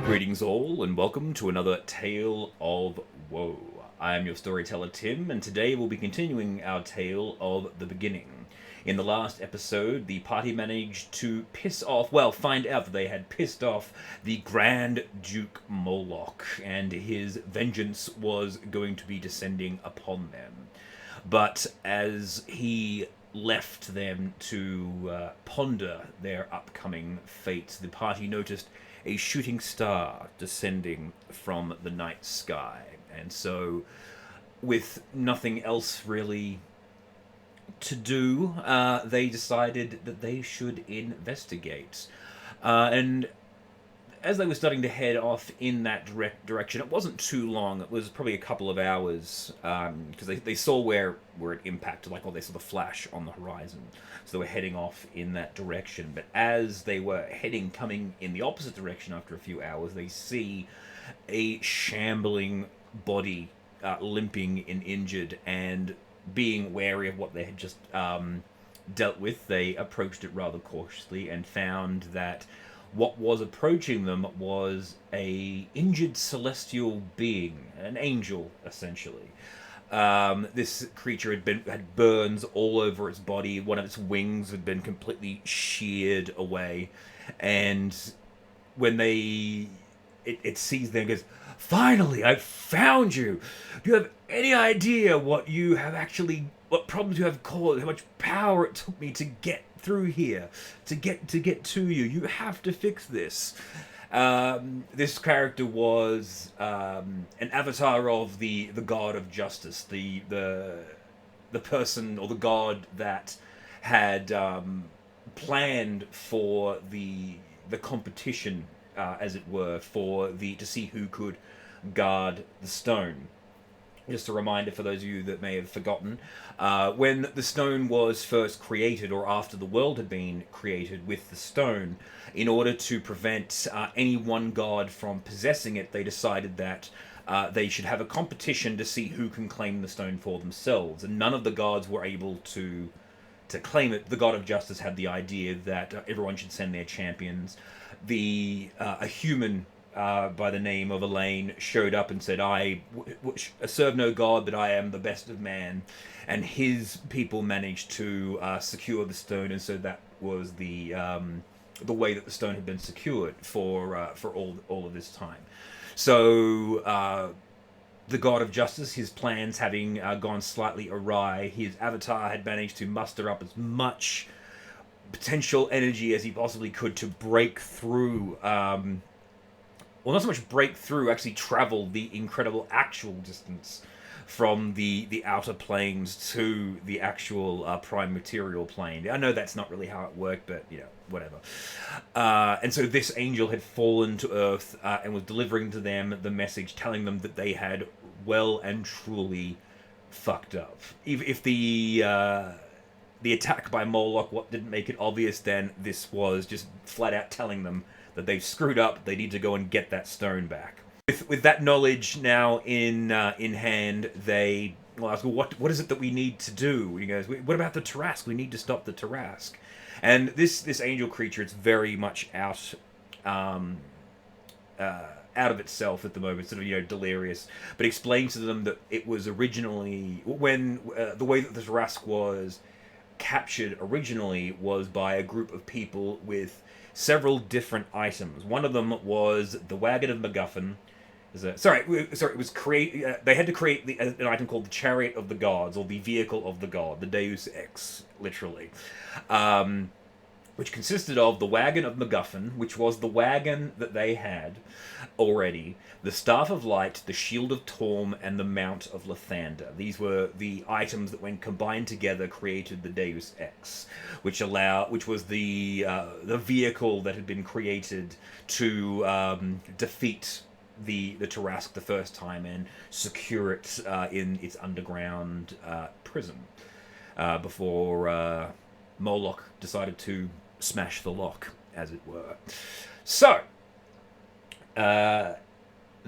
Greetings all, and welcome to another Tale of Woe. I am your storyteller Tim, and today we'll be continuing our tale of the beginning. In the last episode, the party managed to find out that they had pissed off the Grand Duke Moloch, and his vengeance was going to be descending upon them. But as he left them to ponder their upcoming fate, the party noticed a shooting star descending from the night sky. And so, with nothing else really to do, they decided that they should investigate. And as they were starting to head off in that direction, it wasn't too long. It was probably a couple of hours, because they saw where it impacted, they saw the flash on the horizon. So they were heading off in that direction. But as they were coming in the opposite direction after a few hours, they see a shambling body, limping and injured, and being wary of what they had just dealt with, they approached it rather cautiously and found that what was approaching them was a injured celestial being, an angel, essentially. This creature had burns all over its body. One of its wings had been completely sheared away, and when it sees them, it goes, "Finally, I've found you. Do you have any idea what problems you have caused? How much power it took me to get through here, to get to you? You have to fix this." This character was an avatar of the god of justice, the person or the god that had planned for the competition, as it were, to see who could guard the stone. Just a reminder for those of you that may have forgotten, when the stone was first created, or after the world had been created with the stone, in order to prevent any one god from possessing it, they decided that they should have a competition to see who can claim the stone for themselves. And none of the gods were able to claim it. The god of justice had the idea that everyone should send their champions. A human by the name of Elaine showed up and said, "I serve no god, but I am the best of man." And his people managed to secure the stone, and so that was the way that the stone had been secured for all of this time. So the god of justice, his plans having gone slightly awry, his avatar had managed to muster up as much potential energy as he possibly could to break through. Not so much break through, actually travel the incredible actual distance from the outer planes to the actual prime material plane. I know that's not really how it worked, but whatever. And so this angel had fallen to Earth and was delivering to them the message, telling them that they had well and truly fucked up. If the attack by Moloch didn't make it obvious, then this was just flat out telling them that they've screwed up. They need to go and get that stone back. With that knowledge now in hand, they ask, "Well, what is it that we need to do?" He goes, "What about the Tarrasque? We need to stop the Tarrasque." And this angel creature, it's very much out of itself at the moment, sort of delirious, but explains to them that it was originally when the way that the Tarrasque was captured originally was by a group of people with several different items. One of them was the Wagon of MacGuffin. It was they had to create an item called the Chariot of the Gods, or the Vehicle of the God, the Deus Ex, literally, which consisted of the Wagon of MacGuffin, which was the wagon that they had already, the Staff of Light, the Shield of Torm, and the Mount of Lathander. These were the items that, when combined together, created the Deus Ex, which was the vehicle that had been created to defeat the Tarrasque the first time and secure it in its underground prison before Moloch decided to smash the lock, as it were. So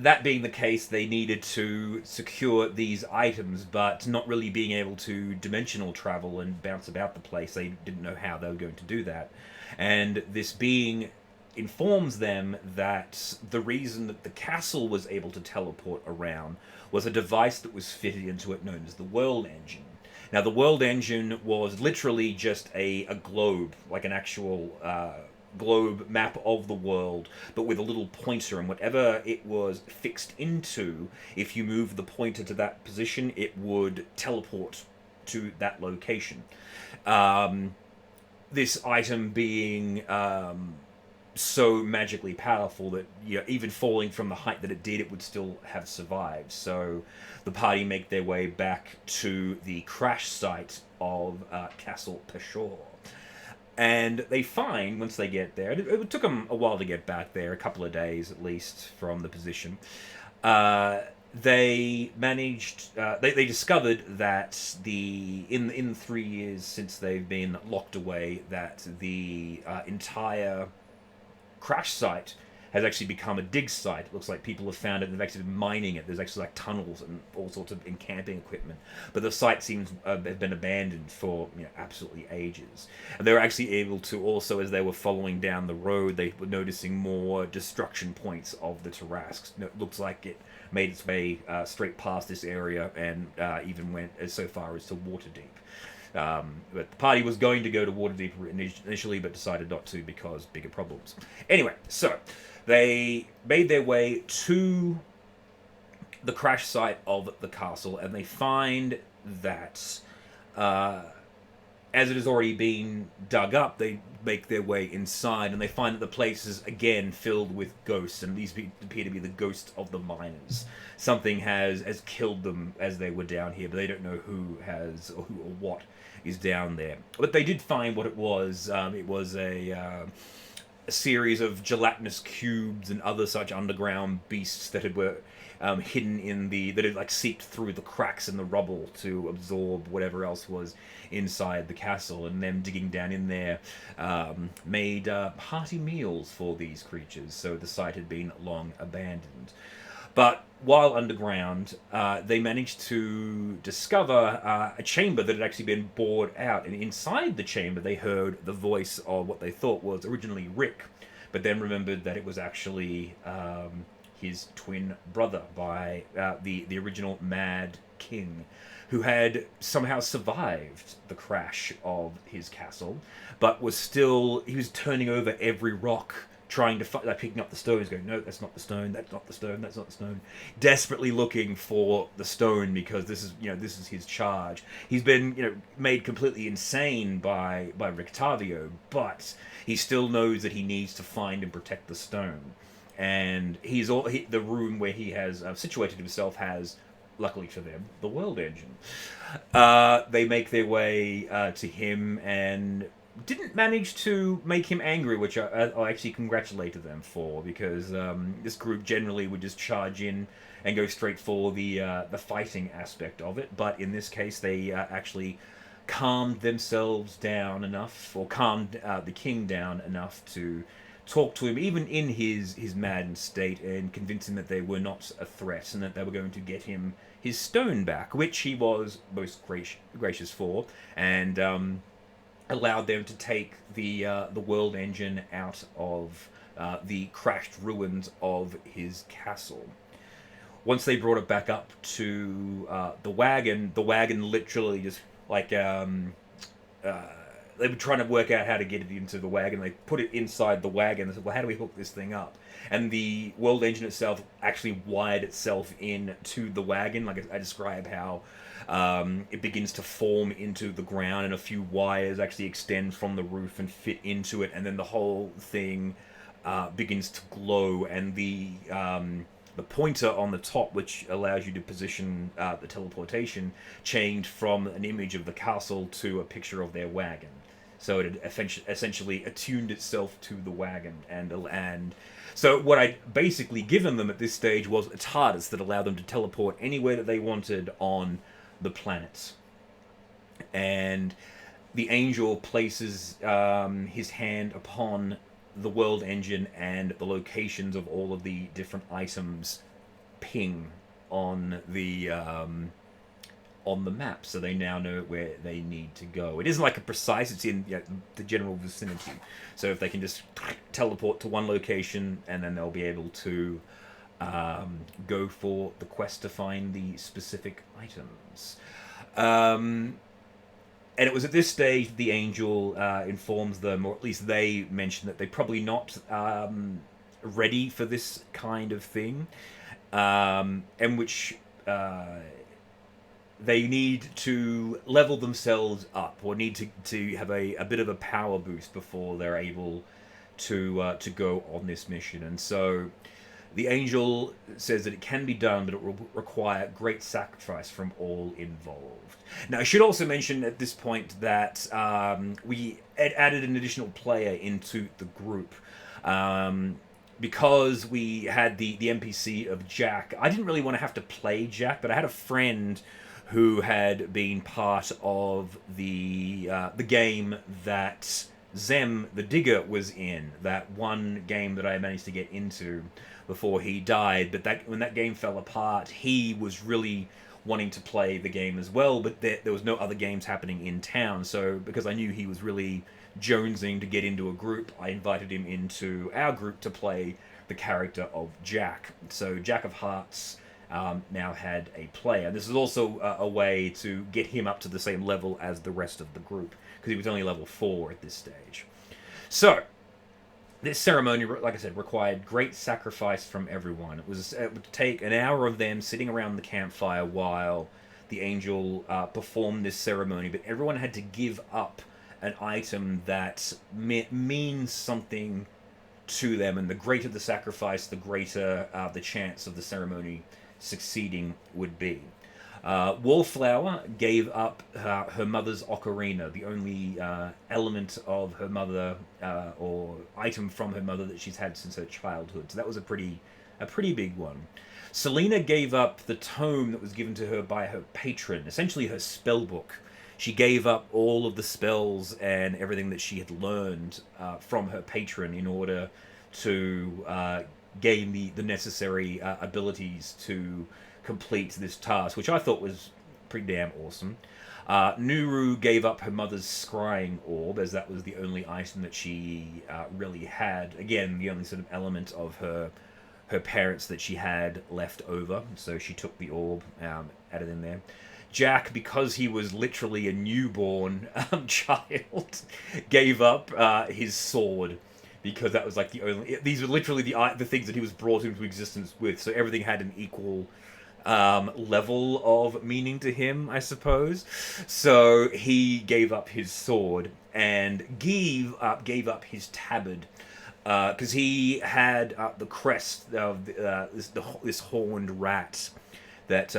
that being the case, they needed to secure these items, but not really being able to dimensional travel and bounce about the place. They didn't know how they were going to do that. And this being informs them that the reason that the castle was able to teleport around was a device that was fitted into it known as the World Engine. Now, the World Engine was literally just a globe, like an actual globe map of the world, but with a little pointer, and whatever it was fixed into, if you move the pointer to that position, it would teleport to that location. This item being so magically powerful that, you know, even falling from the height that it did, it would still have survived. So the party make their way back to the crash site of Castle Peshor. And they find, once they get there, it took them a while to get back there, a couple of days at least from the position. They managed. They discovered that in 3 years since they've been locked away, that the entire crash site has actually become a dig site. It looks like people have found it and they've actually been mining it. There's actually like tunnels and all sorts of encamping equipment. But the site seems have been abandoned for, you know, absolutely ages. And they were actually able to also, as they were following down the road, they were noticing more destruction points of the Tarrasques. It looks like it made its way straight past this area and even went as so far as to Waterdeep. But the party was going to go to Waterdeep initially, but decided not to because bigger problems. Anyway, so they made their way to the crash site of the castle, and they find that, as it has already been dug up, they make their way inside, and they find that the place is again filled with ghosts, and these appear to be the ghosts of the miners. Something has killed them as they were down here, but they don't know who has or who or what is down there. But they did find what it was. It was a series of gelatinous cubes and other such underground beasts that were hidden in that had like seeped through the cracks in the rubble to absorb whatever else was inside the castle, and them digging down in there made hearty meals for these creatures, so the site had been long abandoned. But while underground, they managed to discover a chamber that had actually been bored out. And inside the chamber, they heard the voice of what they thought was originally Rick, but then remembered that it was actually his twin brother by the original Mad King, who had somehow survived the crash of his castle, but he was turning over every rock, trying to find, like picking up the stones, going, no, that's not the stone, that's not the stone, that's not the stone. Desperately looking for the stone because this is his charge. He's been, made completely insane by Rictavio, but he still knows that he needs to find and protect the stone. And the room where he has situated himself has, luckily for them, the World Engine. They make their way to him and didn't manage to make him angry, which I actually congratulated them for, because this group generally would just charge in and go straight for the fighting aspect of it. But in this case, they actually calmed themselves down enough, or calmed the king down enough to talk to him, even in his maddened state, and convince him that they were not a threat and that they were going to get him his stone back, which he was most gracious for, and allowed them to take the World Engine out of the crashed ruins of his castle. Once they brought it back up to the wagon literally just like they were trying to work out how to get it into the wagon. They put it inside the wagon. They said, well, how do we hook this thing up? And the World Engine itself actually wired itself in to the wagon. Like I describe how it begins to form into the ground, and a few wires actually extend from the roof and fit into it, and then the whole thing begins to glow, and the pointer on the top, which allows you to position the teleportation, changed from an image of the castle to a picture of their wagon. So it had essentially attuned itself to the wagon, and so what I'd basically given them at this stage was a TARDIS that allowed them to teleport anywhere that they wanted on the planet. And the angel places his hand upon the World Engine and the locations of all of the different items ping on the map, so they now know where they need to go. It isn't like a precise; it's in the general vicinity. So if they can just teleport to one location, and then they'll be able to go for the quest to find the specific items. And it was at this stage the angel informs them, or at least they mention that they're probably not ready for this kind of thing, in which they need to level themselves up, or need to have a bit of a power boost before they're able to go on this mission. And so the angel says that it can be done, but it will require great sacrifice from all involved. Now, I should also mention at this point that we added an additional player into the group. Because we had the NPC of Jack, I didn't really want to have to play Jack, but I had a friend who had been part of the game that Zem the Digger was in, that one game that I managed to get into before he died. But when that game fell apart, he was really wanting to play the game as well, but there was no other games happening in town. So because I knew he was really jonesing to get into a group, I invited him into our group to play the character of Jack. So Jack of Hearts now had a player. This is also a way to get him up to the same level as the rest of the group, because he was only level 4 at this stage. So this ceremony, like I said, required great sacrifice from everyone. It would take an hour of them sitting around the campfire while the angel performed this ceremony, but everyone had to give up an item that means something to them, and the greater the sacrifice, the greater the chance of the ceremony succeeding would be. Wallflower gave up her mother's ocarina, the only element of her mother or item from her mother that she's had since her childhood. So that was a pretty big one. Selena gave up the tome that was given to her by her patron, essentially her spell book. She gave up all of the spells and everything that she had learned from her patron in order to gain the necessary abilities to complete this task, which I thought was pretty damn awesome. Nuru gave up her mother's scrying orb, as that was the only item that she really had. Again, the only sort of element of her parents that she had left over, so she took the orb, added in there. Jack, because he was literally a newborn child, gave up his sword, because that was like the only... These were literally the things that he was brought into existence with, so everything had an equal level of meaning to him, I suppose. So he gave up his sword, and gave up his tabard, because he had the crest of this horned rat that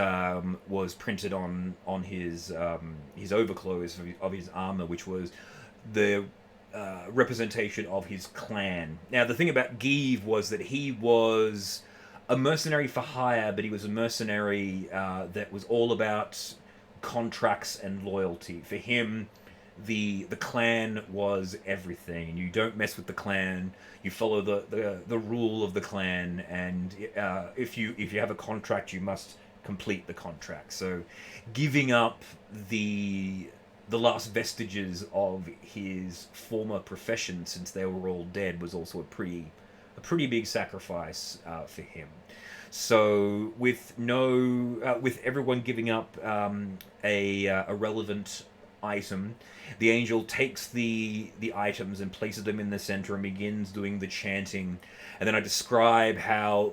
was printed on his overclothes of his armor, which was the representation of his clan. Now, the thing about Give was that he was a mercenary for hire, but he was a mercenary that was all about contracts and loyalty. For him, the clan was everything, and you don't mess with the clan. You follow the rule of the clan, and if you have a contract, you must complete the contract. So giving up the last vestiges of his former profession, since they were all dead, was also a pretty big sacrifice for him. So with everyone giving up a relevant item, the angel takes the items and places them in the center and begins doing the chanting. And then I describe how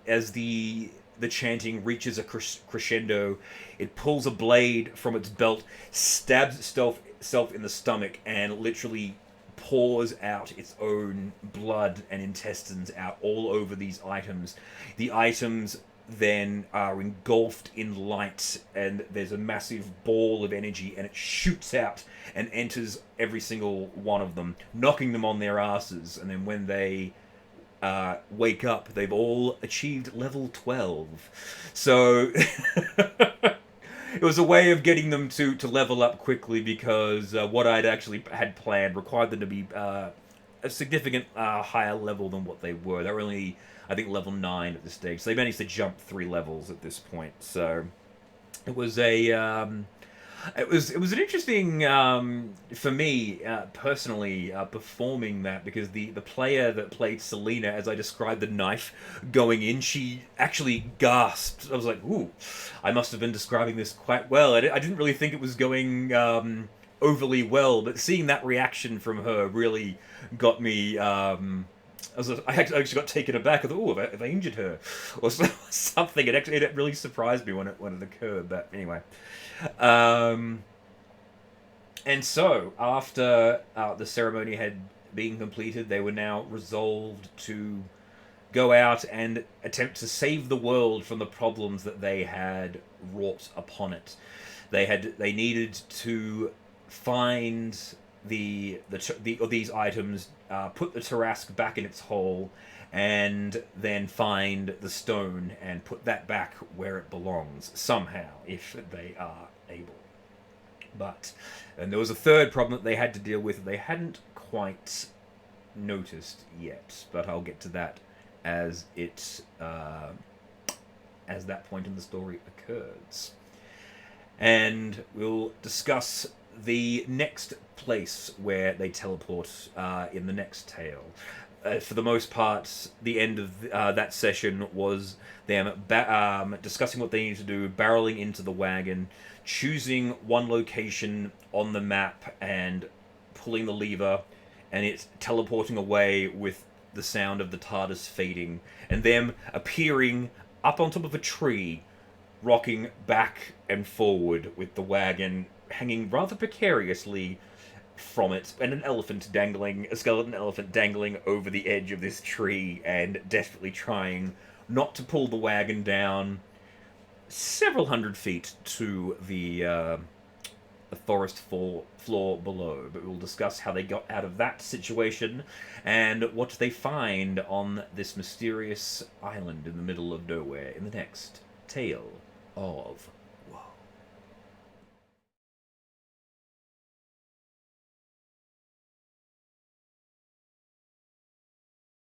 as the chanting reaches a crescendo, it pulls a blade from its belt, stabs itself in the stomach, and literally pours out its own blood and intestines out all over these items. The items then are engulfed in light, and there's a massive ball of energy, and it shoots out and enters every single one of them, knocking them on their asses. And then when they wake up, they've all achieved level 12. So it was a way of getting them to level up quickly, because what I'd actually had planned required them to be a significant higher level than what they were. They were only, I think, level 9 at this stage. So they managed to jump 3 levels at this point. So it was it was an interesting for me personally performing that, because the player that played Selena, as I described the knife going in, she actually gasped. I was like, ooh, I must have been describing this quite well. I didn't really think it was going overly well, but seeing that reaction from her really got me. I actually got taken aback. I thought, oh, have I injured her or something? It really surprised me when it occurred. But anyway. And so, after the ceremony had been completed, they were now resolved to go out and attempt to save the world from the problems that they had wrought upon it. They needed to find these items, put the Tarrasque back in its hole, and then find the stone and put that back where it belongs somehow, if they are able. And there was a third problem that they had to deal with that they hadn't quite noticed yet, but I'll get to that as that point in the story occurs. And we'll discuss the next place where they teleport in the next tale. For the most part, the end of that session was them discussing what they needed to do, barreling into the wagon, choosing one location on the map and pulling the lever, and it's teleporting away with the sound of the TARDIS fading, and them appearing up on top of a tree, rocking back and forward with the wagon hanging rather precariously from it, and a skeleton elephant dangling over the edge of this tree and desperately trying not to pull the wagon down several hundred feet to the forest floor below. But we'll discuss how they got out of that situation and what they find on this mysterious island in the middle of nowhere in the next Tale of